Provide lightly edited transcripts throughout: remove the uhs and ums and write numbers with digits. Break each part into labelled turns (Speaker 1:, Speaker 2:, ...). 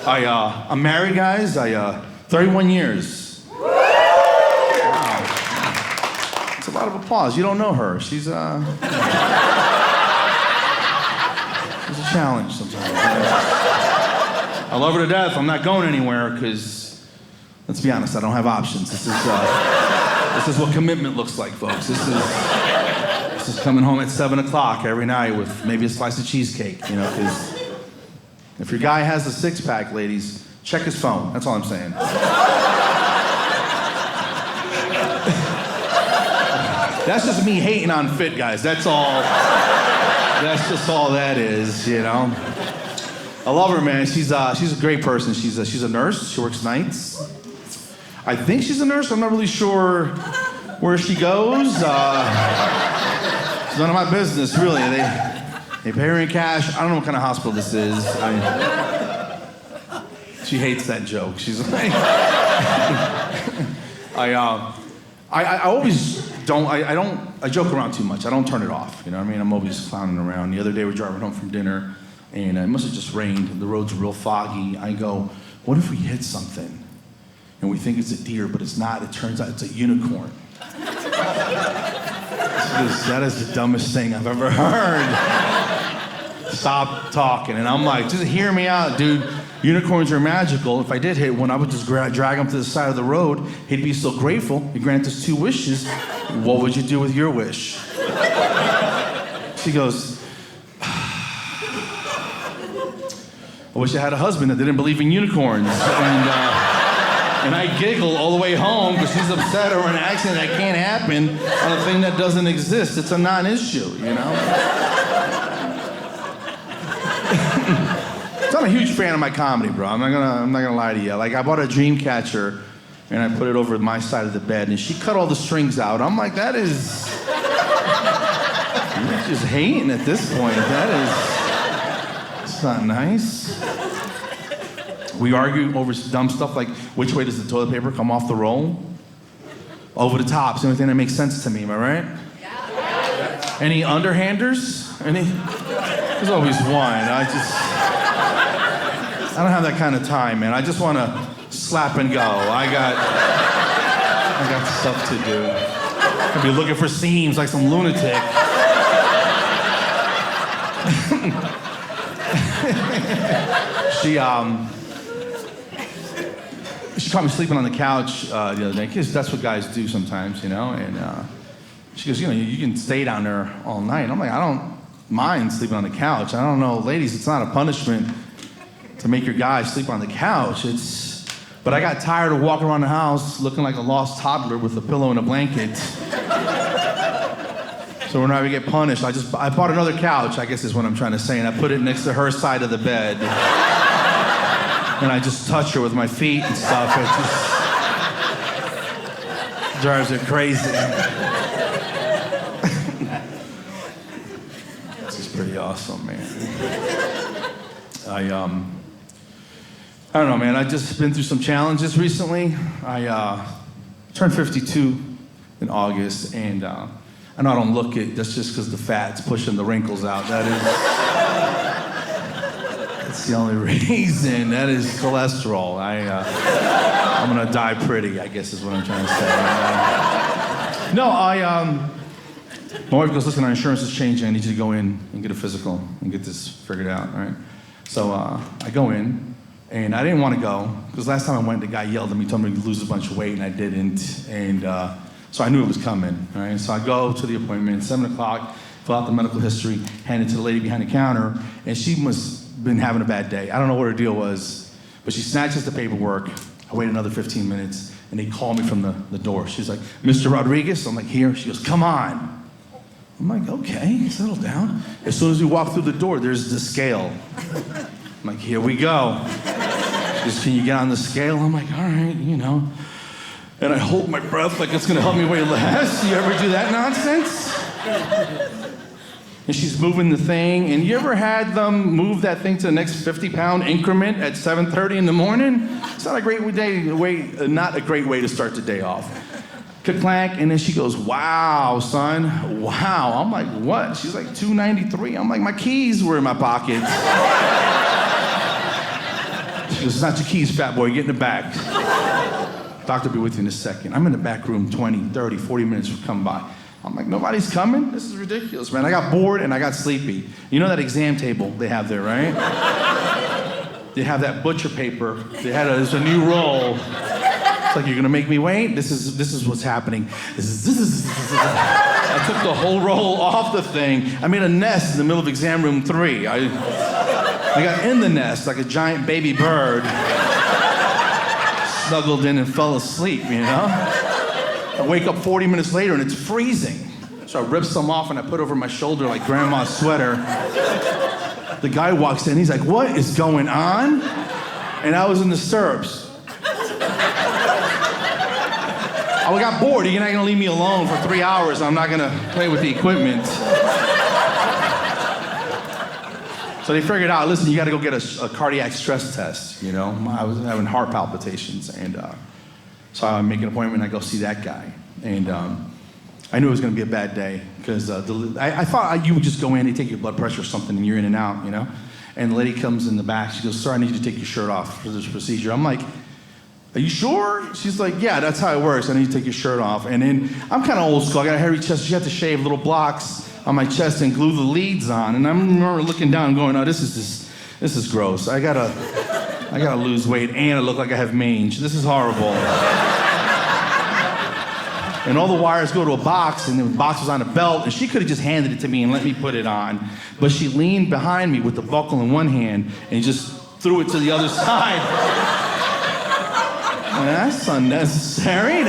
Speaker 1: I'm married, guys. 31 years. Wow. It's a lot of applause. You don't know her. She's a challenge sometimes. I love her to death. I'm not going anywhere because, let's be honest, I don't have options. This is what commitment looks like, folks. This is coming home at 7 o'clock every night with maybe a slice of cheesecake, because if your guy has a six-pack, ladies, check his phone. That's all I'm saying. That's just me hating on fit guys. That's all. That's just all that is, I love her, man. She's a great person. She's a nurse. She works nights. I think she's a nurse. I'm not really sure where she goes. It's none of my business, really. They pay her in cash. I don't know what kind of hospital this is. She hates that joke. She's like, I always don't. I joke around too much. I don't turn it off. You know what I mean? I'm always clowning around. The other day we're driving home from dinner, and it must have just rained. The road's real foggy. I go, what if we hit something? And we think it's a deer, but it's not. It turns out it's a unicorn. That is the dumbest thing I've ever heard. Stop talking. And I'm like, just hear me out, dude. Unicorns are magical. If I did hit one, I would just drag him to the side of the road. He'd be so grateful. He'd grant us 2 wishes. What would you do with your wish? She goes, I wish I had a husband that didn't believe in unicorns. And I giggle all the way home because she's upset over an accident that can't happen on a thing that doesn't exist. It's a non-issue, So I'm a huge fan of my comedy, bro. I'm not gonna lie to you. Like, I bought a dream catcher and I put it over my side of the bed and she cut all the strings out. I'm like, you're just hating at this point. It's not nice. We argue over dumb stuff like which way does the toilet paper come off the roll? Over the top. It's the only thing that makes sense to me, am I right? Yeah. Any underhanders? There's always one. I don't have that kind of time, man. I just want to slap and go. I got stuff to do. I'll be looking for seams like some lunatic. She caught me sleeping on the couch the other day, because that's what guys do sometimes, and she goes, you can stay down there all night. And I'm like, I don't mind sleeping on the couch. I don't know, ladies, it's not a punishment to make your guy sleep on the couch. But I got tired of walking around the house looking like a lost toddler with a pillow and a blanket. So whenever I get punished, I bought another couch, I guess is what I'm trying to say, and I put it next to her side of the bed. And I just touch her with my feet and stuff. It just drives her crazy. This is pretty awesome, man. I don't know, man. I've just been through some challenges recently. I turned 52 in August, and I know I don't look it. That's just because the fat's pushing the wrinkles out. That's the only reason. That is cholesterol. I'm gonna die pretty, I guess is what I'm trying to say. My wife goes, listen, our insurance is changing. I need you to go in and get a physical and get this figured out, all right? So I go in, and I didn't want to go, because last time I went, the guy yelled at me, told me to lose a bunch of weight, and I didn't. And so I knew it was coming, all right? So I go to the appointment, 7 o'clock, fill out the medical history, hand it to the lady behind the counter, and she must been having a bad day. I don't know what her deal was, but she snatches the paperwork. I wait another 15 minutes, and they call me from the door. She's like, Mr. Rodriguez? I'm like, here. She goes, come on. I'm like, okay, settle down. As soon as we walk through the door, there's the scale. I'm like, here we go. She goes, can you get on the scale? I'm like, all right, And I hold my breath like it's gonna help me weigh less. You ever do that nonsense? And she's moving the thing. And you ever had them move that thing to the next 50-pound increment at 7:30 in the morning? It's not a great not a great way to start the day off. Ka-clank, and then she goes, wow, son, wow. I'm like, what? She's like, 293. I'm like, my keys were in my pocket. She goes, it's not your keys, fat boy, get in the back. Doctor will be with you in a second. I'm in the back room 20, 30, 40 minutes will come by. I'm like, nobody's coming? This is ridiculous, man. I got bored and I got sleepy. You know that exam table they have there, right? They have that butcher paper. There's a new roll. It's like, you're gonna make me wait? This is what's happening. I took the whole roll off the thing. I made a nest in the middle of exam room 3. I got in the nest like a giant baby bird. Snuggled in and fell asleep, you know? I wake up 40 minutes later and it's freezing. So I rip some off and I put over my shoulder like grandma's sweater. The guy walks in, he's like, what is going on? And I was in the stirrups. I got bored. You're not gonna leave me alone for 3 hours. I'm not gonna play with the equipment. So they figured out, listen, you gotta go get a cardiac stress test, you know? I was having heart palpitations, and so I make an appointment, I go see that guy. And I knew it was gonna be a bad day, because I thought you would just go in, they take your blood pressure or something, and you're in and out, you know? And the lady comes in the back, she goes, sir, I need you to take your shirt off for this procedure. I'm like, are you sure? She's like, yeah, that's how it works. I need you to take your shirt off. And then I'm kind of old school. I got a hairy chest. So you have to shave little blocks on my chest and glue the leads on. And I remember looking down and going, oh, this is gross. I gotta lose weight and I look like I have mange. This is horrible. And all the wires go to a box, and the box was on a belt, and she could have just handed it to me and let me put it on. But she leaned behind me with the buckle in one hand and just threw it to the other side. That's unnecessary.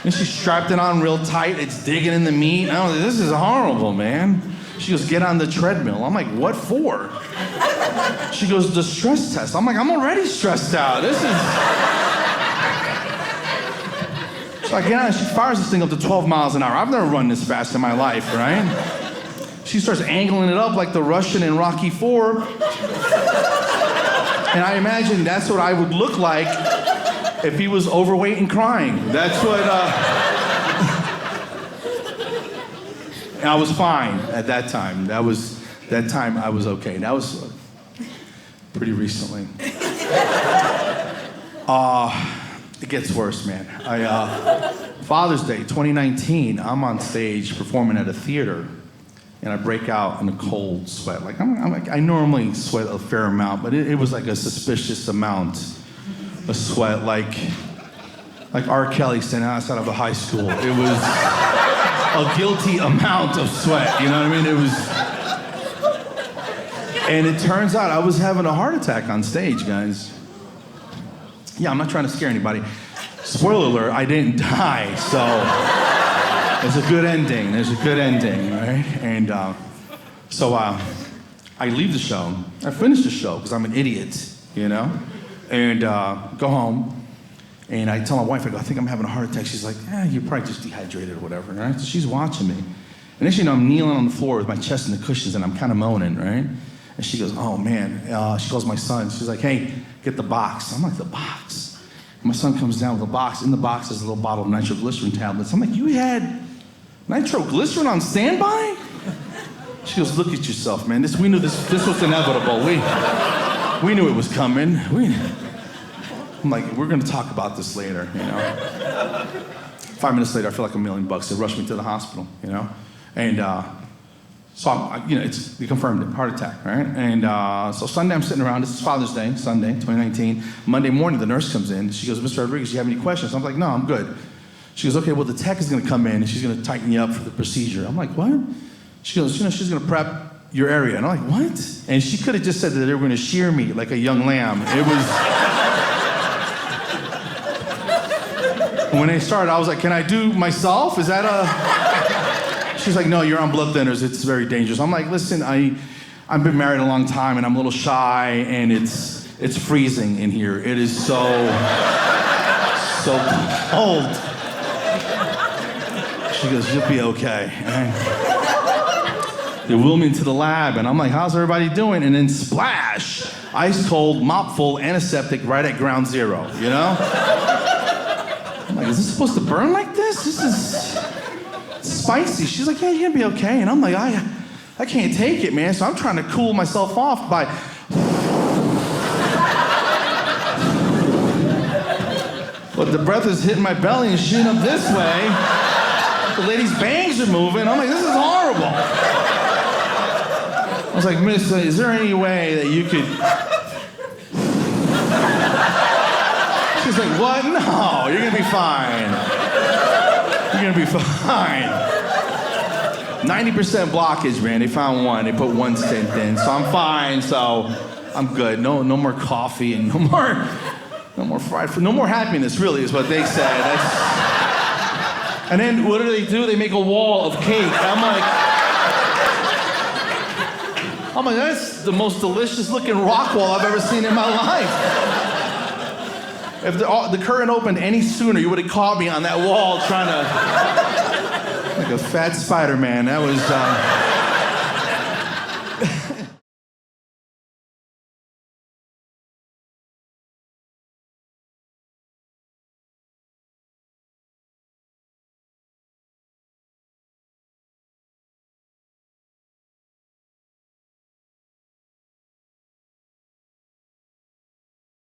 Speaker 1: And she strapped it on real tight. It's digging in the meat. This is horrible, man. She goes, get on the treadmill. I'm like, what for? She goes, the stress test. I'm like, I'm already stressed out. So I get on, she fires this thing up to 12 miles an hour. I've never run this fast in my life, right? She starts angling it up like the Russian in Rocky IV. And I imagine that's what I would look like if he was overweight and crying. That's what, and I was fine at that time. That time I was okay. That was pretty recently. It gets worse, man. Father's Day, 2019, I'm on stage performing at a theater. And I break out in a cold sweat. Like I normally sweat a fair amount, but it was like a suspicious amount of sweat, like R. Kelly standing outside of a high school. It was a guilty amount of sweat, you know what I mean? And it turns out I was having a heart attack on stage, guys. Yeah, I'm not trying to scare anybody. Spoiler alert, I didn't die, so. There's a good ending, right? And so I leave the show. I finish the show because I'm an idiot, you know? And go home. And I tell my wife, I go, I think I'm having a heart attack. She's like, you're probably just dehydrated or whatever, right? So she's watching me. And then, I'm kneeling on the floor with my chest in the cushions and I'm kind of moaning, right? And she goes, oh man. She calls my son. She's like, hey, get the box. I'm like, the box? And my son comes down with a box. In the box is a little bottle of nitroglycerin tablets. I'm like, you had nitroglycerin on standby? She goes, look at yourself, man. We knew this was inevitable. We knew it was coming. I'm like, we're gonna talk about this later, you know? 5 minutes later, I feel like $1 million. They rushed me to the hospital, you know? And so, they confirmed it, heart attack, right? And so Sunday, I'm sitting around. This is Father's Day, Sunday, 2019. Monday morning, the nurse comes in. She goes, Mr. Rodriguez, do you have any questions? I'm like, no, I'm good. She goes, okay, well, the tech is gonna come in and she's gonna tighten you up for the procedure. I'm like, what? She goes, she's gonna prep your area. And I'm like, what? And she could have just said that they were gonna shear me like a young lamb. It was... When they started, I was like, can I do myself? Is that a... She's like, no, you're on blood thinners. It's very dangerous. I'm like, listen, I've been married a long time and I'm a little shy and it's freezing in here. It is so cold. She goes, you'll be okay. They wheel me into the lab, and I'm like, how's everybody doing? And then splash, ice cold, mop full, antiseptic right at ground zero, you know? I'm like, is this supposed to burn like this? This is spicy. She's like, yeah, you're gonna be okay. And I'm like, I can't take it, man. So I'm trying to cool myself off by the breath is hitting my belly and shooting up this way. The lady's bangs are moving. I'm like, this is horrible. I was like, Miss, is there any way that you could... She's like, what? No, you're gonna be fine. You're gonna be fine. 90% blockage, man. They found one. They put one stent in, so I'm fine. So I'm good. No more coffee and no more fried food. No more happiness, really, is what they said. And then what do? They make a wall of cake. I'm like, that's the most delicious looking rock wall I've ever seen in my life. If the curtain opened any sooner, you would have caught me on that wall trying to, like a fat Spider-Man. That was,